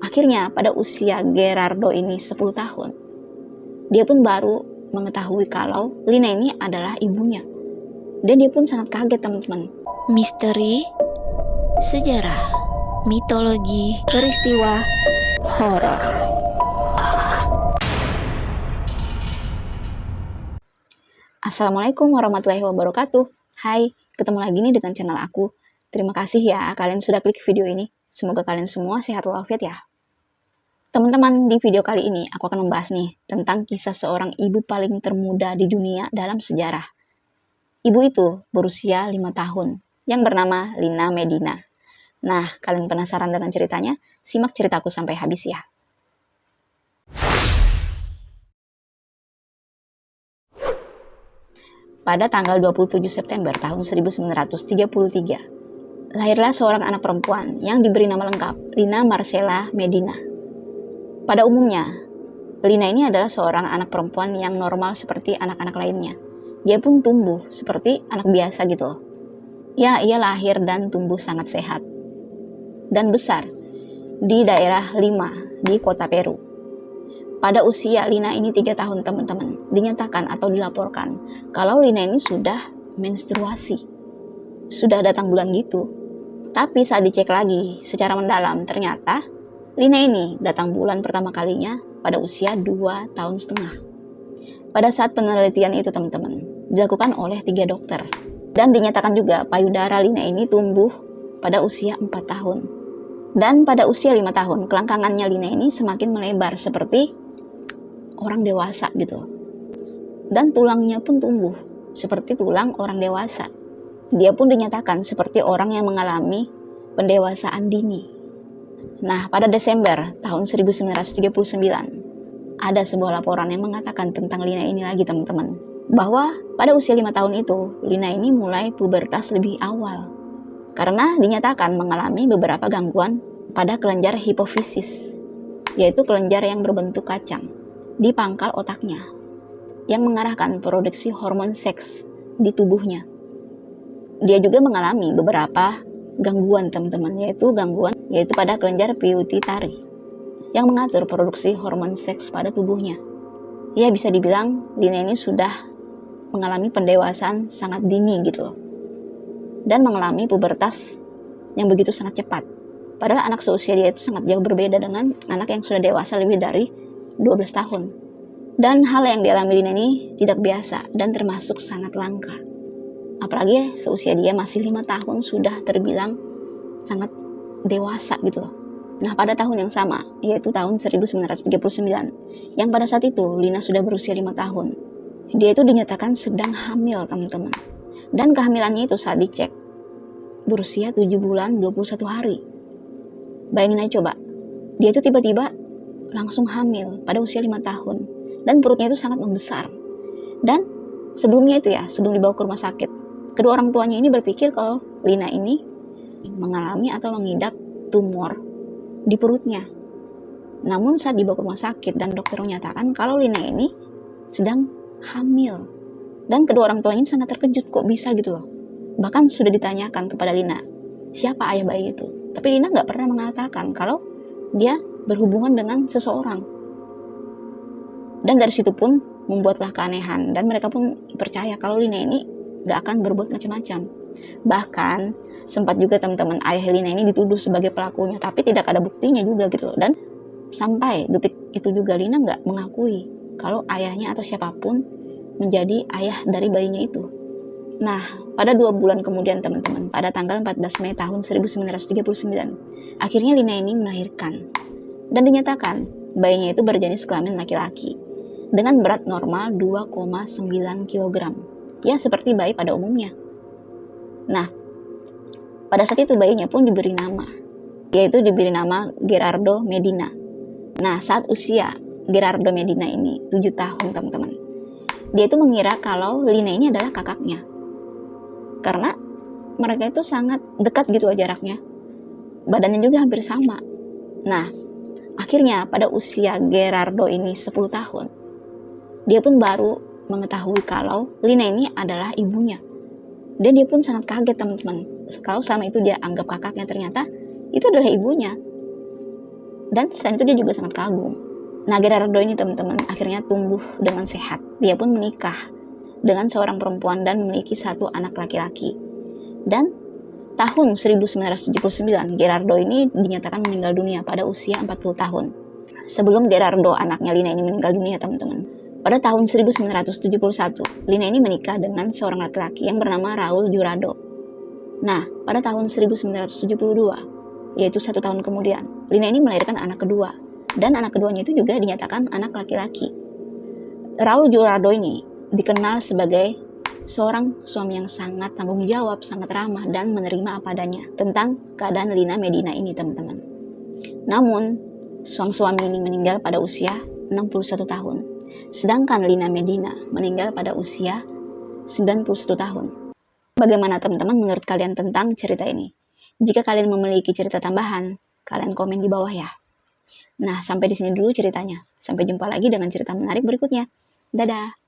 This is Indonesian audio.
Akhirnya pada usia Gerardo ini 10 tahun, dia pun baru mengetahui kalau Lina ini adalah ibunya. Dan dia pun sangat kaget teman-teman. Misteri, sejarah, mitologi, Peristiwa horor. Assalamualaikum warahmatullahi wabarakatuh. Hai, ketemu lagi nih dengan channel aku. Terima kasih ya kalian sudah klik video ini. Semoga kalian semua sehat walafiat ya. Teman-teman, di video kali ini aku akan membahas nih tentang kisah seorang ibu paling termuda di dunia dalam sejarah. Ibu itu berusia 5 tahun, yang bernama Lina Medina. Nah, kalian penasaran dengan ceritanya? Simak ceritaku sampai habis ya. Pada tanggal 27 September tahun 1933, lahirlah seorang anak perempuan yang diberi nama lengkap Lina Marcela Medina. Pada umumnya, Lina ini adalah seorang anak perempuan yang normal seperti anak-anak lainnya. Dia pun tumbuh seperti anak biasa gitu loh. Ya, ia lahir dan tumbuh sangat sehat dan besar di daerah Lima di kota Peru. Pada usia Lina ini 3 tahun teman-teman, dinyatakan atau dilaporkan kalau Lina ini sudah menstruasi. Sudah datang bulan gitu. Tapi saat dicek lagi secara mendalam, ternyata Lina ini datang bulan pertama kalinya pada usia 2,5 tahun. Pada saat penelitian itu teman-teman, dilakukan oleh 3 dokter. Dan dinyatakan juga payudara Lina ini tumbuh pada usia 4 tahun. Dan pada usia 5 tahun, kelangkangannya Lina ini semakin melebar seperti orang dewasa gitu. Dan tulangnya pun tumbuh seperti tulang orang dewasa. Dia pun dinyatakan seperti orang yang mengalami pendewasaan dini. Nah, pada Desember tahun 1939, ada sebuah laporan yang mengatakan tentang Lina ini lagi teman-teman. Bahwa pada usia 5 tahun itu, Lina ini mulai pubertas lebih awal. Karena dinyatakan mengalami beberapa gangguan pada kelenjar hipofisis, yaitu kelenjar yang berbentuk kacang di pangkal otaknya, yang mengarahkan produksi hormon seks di tubuhnya. Dia juga mengalami beberapa gangguan teman-teman, yaitu pada kelenjar pituitari yang mengatur produksi hormon seks pada tubuhnya. Ya, bisa dibilang Lina ini sudah mengalami pendewasaan sangat dini gitu loh. Dan mengalami pubertas yang begitu sangat cepat. Padahal anak seusia dia itu sangat jauh berbeda dengan anak yang sudah dewasa lebih dari 12 tahun. Dan hal yang dialami Lina ini tidak biasa dan termasuk sangat langka. Apalagi seusia dia masih 5 tahun sudah terbilang sangat dewasa gitu loh. Nah, pada tahun yang sama, yaitu tahun 1939, yang pada saat itu Lina sudah berusia 5 tahun. Dia itu dinyatakan sedang hamil teman-teman. Dan kehamilannya itu saat dicek berusia 7 bulan 21 hari. Bayangin aja coba, dia itu tiba-tiba langsung hamil pada usia 5 tahun. Dan perutnya itu sangat membesar. Dan sebelumnya itu ya, sebelum dibawa ke rumah sakit, kedua orang tuanya ini berpikir kalau Lina ini mengalami atau mengidap tumor di perutnya. Namun saat dibawa ke rumah sakit dan dokter menyatakan kalau Lina ini sedang hamil. Dan kedua orang tuanya sangat terkejut, kok bisa gitu loh. Bahkan sudah ditanyakan kepada Lina, siapa ayah bayi itu? Tapi Lina gak pernah mengatakan kalau dia berhubungan dengan seseorang. Dan dari situ pun membuatlah keanehan. Dan mereka pun percaya kalau Lina ini gak akan berbuat macam-macam. Bahkan sempat juga teman-teman ayah Lina ini dituduh sebagai pelakunya, tapi tidak ada buktinya juga gitu loh. Dan sampai detik itu juga Lina gak mengakui kalau ayahnya atau siapapun menjadi ayah dari bayinya itu. Nah, pada 2 bulan kemudian teman-teman, pada tanggal 14 Mei tahun 1939, akhirnya Lina ini melahirkan. Dan dinyatakan bayinya itu berjenis kelamin laki-laki dengan berat normal 2,9 kg. Ya, seperti bayi pada umumnya. Nah, pada saat itu bayinya pun diberi nama, yaitu diberi nama Gerardo Medina. Nah, saat usia Gerardo Medina ini 7 tahun teman-teman, dia itu mengira kalau Lina ini adalah kakaknya. Karena mereka itu sangat dekat gitu loh jaraknya. Badannya juga hampir sama. Nah, akhirnya pada usia Gerardo ini 10 tahun, dia pun baru mengetahui kalau Lina ini adalah ibunya. Dan dia pun sangat kaget teman-teman. Kalau selama itu dia anggap kakaknya, ternyata itu adalah ibunya. Dan selain itu dia juga sangat kagum. Nah, Gerardo ini teman-teman akhirnya tumbuh dengan sehat. Dia pun menikah dengan seorang perempuan dan memiliki satu anak laki-laki. Dan tahun 1979, Gerardo ini dinyatakan meninggal dunia pada usia 40 tahun. Sebelum Gerardo, anaknya Lina ini meninggal dunia, teman-teman. Pada tahun 1971, Lina ini menikah dengan seorang laki-laki yang bernama Raul Jurado. Nah, pada tahun 1972, yaitu 1 tahun kemudian, Lina ini melahirkan anak kedua. Dan anak keduanya itu juga dinyatakan anak laki-laki. Raul Jurado ini dikenal sebagai seorang suami yang sangat tanggung jawab, sangat ramah, dan menerima apa adanya tentang keadaan Lina Medina ini, teman-teman. Namun, sang suami ini meninggal pada usia 61 tahun. Sedangkan Lina Medina meninggal pada usia 91 tahun. Bagaimana teman-teman menurut kalian tentang cerita ini? Jika kalian memiliki cerita tambahan, kalian komen di bawah ya. Nah, sampai di sini dulu ceritanya. Sampai jumpa lagi dengan cerita menarik berikutnya. Dadah!